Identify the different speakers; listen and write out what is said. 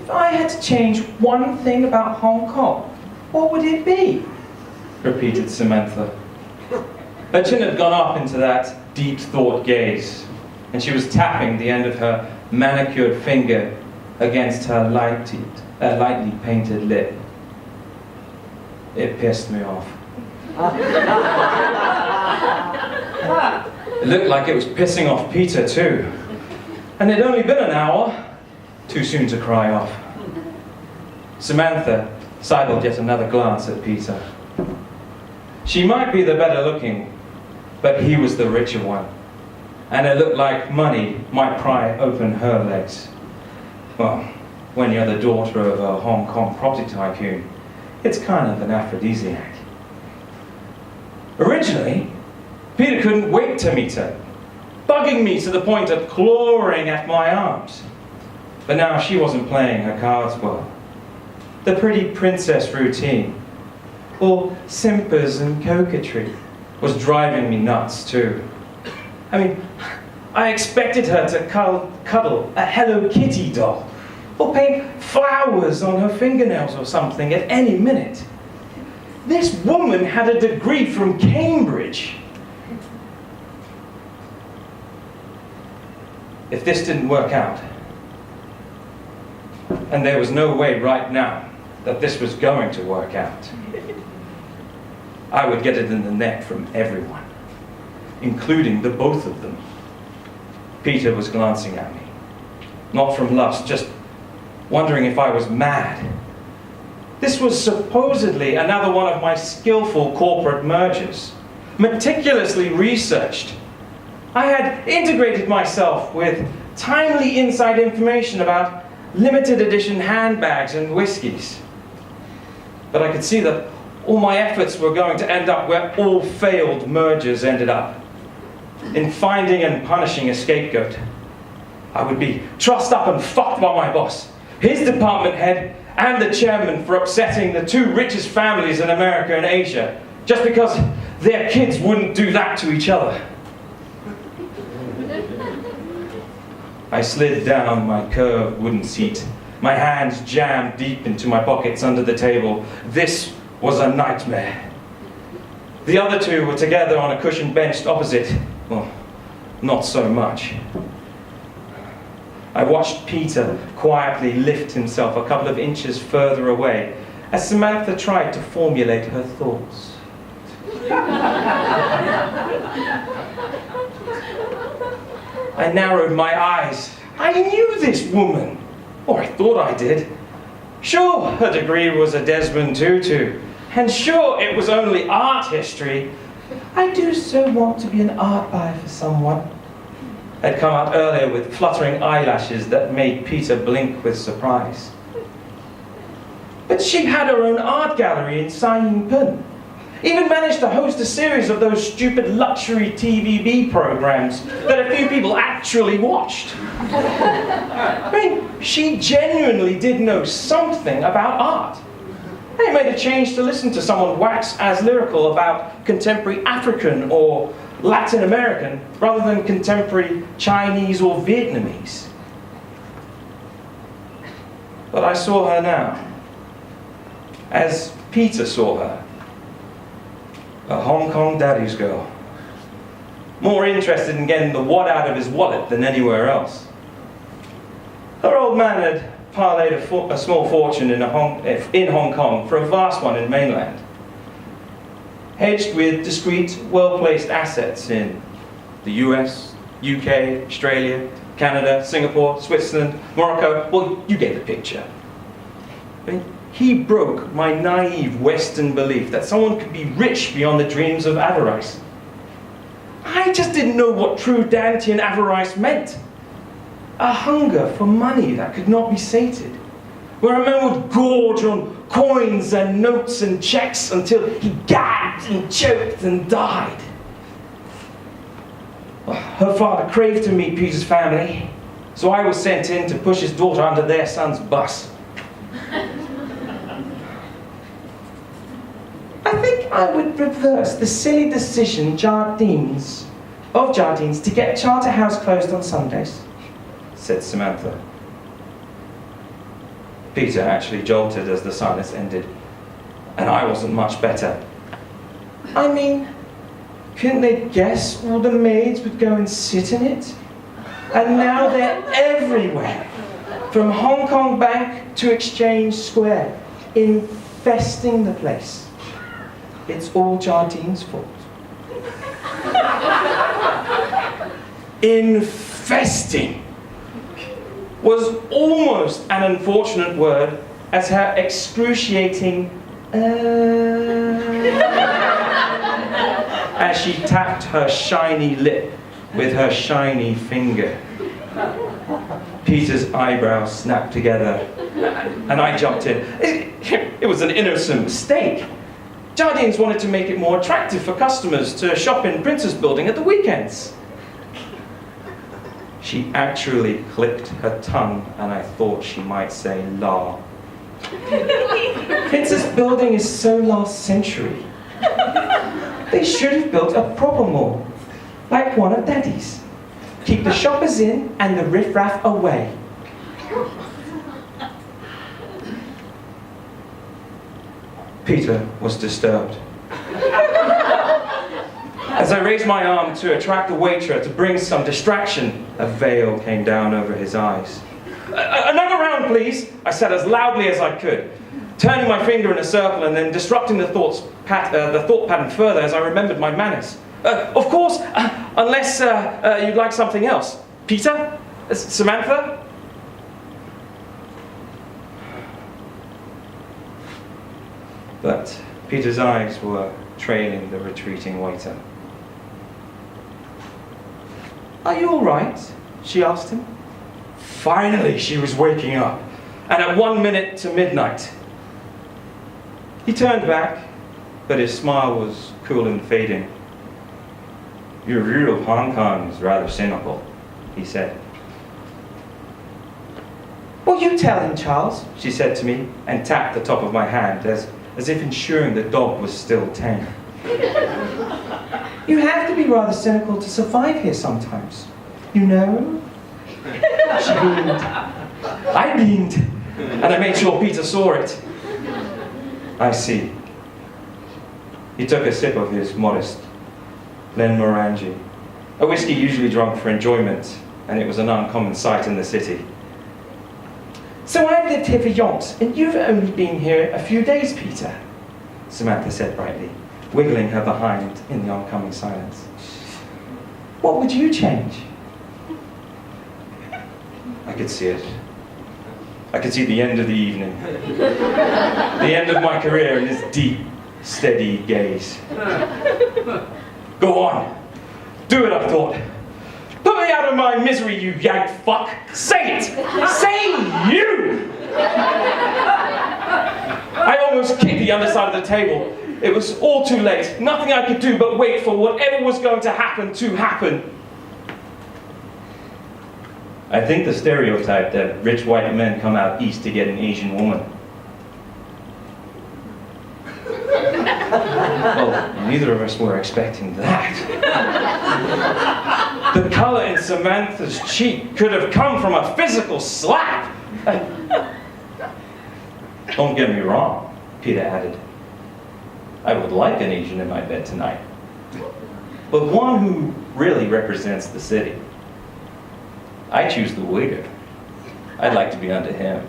Speaker 1: If I had to change one thing about Hong Kong, what would it be? Repeated Samantha. Her chin had gone up into that deep thought gaze, and she was tapping the end of her manicured finger against her lightly painted lip. It pissed me off. It looked like it was pissing off Peter too. And it'd only been an hour. Too soon to cry off. Samantha sidled yet another glance at Peter. She might be the better looking, but he was the richer one. And it looked like money might pry open her legs. Well, when you're the daughter of a Hong Kong property tycoon, it's kind of an aphrodisiac. Originally, Peter couldn't wait to meet her, bugging me to the point of clawing at my arms. But now she wasn't playing her cards well. The pretty princess routine, all simpers and coquetry, was driving me nuts too. I mean, I expected her to cuddle a Hello Kitty doll, or paint flowers on her fingernails or something at any minute. This woman had a degree from Cambridge. If this didn't work out, and there was no way right now that this was going to work out, I would get it in the neck from everyone, including the both of them. Peter was glancing at me, not from lust, just wondering if I was mad. This was supposedly another one of my skillful corporate mergers, meticulously researched. I had integrated myself with timely inside information about limited edition handbags and whiskies. But I could see that all my efforts were going to end up where all failed mergers ended up, in finding and punishing a scapegoat. I would be trussed up and fucked by my boss, his department head, and the chairman for upsetting the two richest families in America and Asia, just because their kids wouldn't do that to each other. I slid down my curved wooden seat, my hands jammed deep into my pockets under the table. This was a nightmare. The other two were together on a cushioned bench opposite. Well, not so much. I watched Peter quietly lift himself a couple of inches further away as Samantha tried to formulate her thoughts. I narrowed my eyes. I knew this woman, or I thought I did. Sure, her degree was a Desmond Tutu, and sure, it was only art history. I do so want to be an art buyer for someone. Had come out earlier with fluttering eyelashes that made Peter blink with surprise. But she had her own art gallery in Sai Ying Pun. Even managed to host a series of those stupid luxury TVB programs that a few people actually watched. I mean, she genuinely did know something about art. And it made a change to listen to someone wax as lyrical about contemporary African or Latin American rather than contemporary Chinese or Vietnamese. But I saw her now, as Peter saw her. A Hong Kong daddy's girl. More interested in getting the wad out of his wallet than anywhere else. Her old man had parlayed a small fortune in Hong Kong for a vast one in mainland, hedged with discreet, well-placed assets in the US, UK, Australia, Canada, Singapore, Switzerland, Morocco. Well, you get the picture. I mean, he broke my naive Western belief that someone could be rich beyond the dreams of avarice. I just didn't know what true Dantean avarice meant. A hunger for money that could not be sated, where a man would gorge on coins and notes and checks until he gagged and choked and died. Her father craved to meet Peter's family, so I was sent in to push his daughter under their son's bus. I think I would reverse the silly decision Jardines to get Charterhouse closed on Sundays, said Samantha. Peter actually jolted as the silence ended, and I wasn't much better. I mean, couldn't they guess all the maids would go and sit in it? And now they're everywhere, from Hong Kong Bank to Exchange Square, infesting the place. It's all Jardine's fault. Infesting was almost an unfortunate word as her excruciating as she tapped her shiny lip with her shiny finger. Peter's eyebrows snapped together, and I jumped in. It was an innocent mistake. Jardines wanted to make it more attractive for customers to shop in Prince's Building at the weekends. She actually clicked her tongue, and I thought she might say la. Prince's Building is so last century. They should have built a proper mall, like one of Daddy's. Keep the shoppers in and the riffraff away. Peter was disturbed. As I raised my arm to attract the waiter to bring some distraction, a veil came down over his eyes. Another round, please, I said as loudly as I could, turning my finger in a circle and then disrupting the thought pattern further as I remembered my manners. Of course, unless you'd like something else. Peter? Samantha? But Peter's eyes were trailing the retreating waiter. Are you all right? She asked him. Finally, she was waking up, and at 1 minute to midnight. He turned back, but his smile was cool and fading. Your view of Hong Kong is rather cynical, he said. Well, you tell him, Charles, she said to me, and tapped the top of my hand as if ensuring the dog was still tame. You have to be rather cynical to survive here sometimes, you know? She beamed. I beamed, and I made sure Peter saw it. I see. He took a sip of his modest Glenmorangie, a whiskey usually drunk for enjoyment, and it was an uncommon sight in the city. So I've lived here for yonks, and you've only been here a few days, Peter, Samantha said brightly, wiggling her behind in the oncoming silence. What would you change? I could see it. I could see the end of the evening. The end of my career in his deep, steady gaze. Go on. Do it, I thought. Put me out of my misery, you yank fuck. Say it. Say you. I almost kicked the underside of the table. It was all too late. Nothing I could do but wait for whatever was going to happen. I think the stereotype that rich white men come out east to get an Asian woman. Well, neither of us were expecting that. The color in Samantha's cheek could have come from a physical slap. Don't get me wrong, Peter added. I would like an Asian in my bed tonight, but one who really represents the city. I choose the waiter. I'd like to be under him.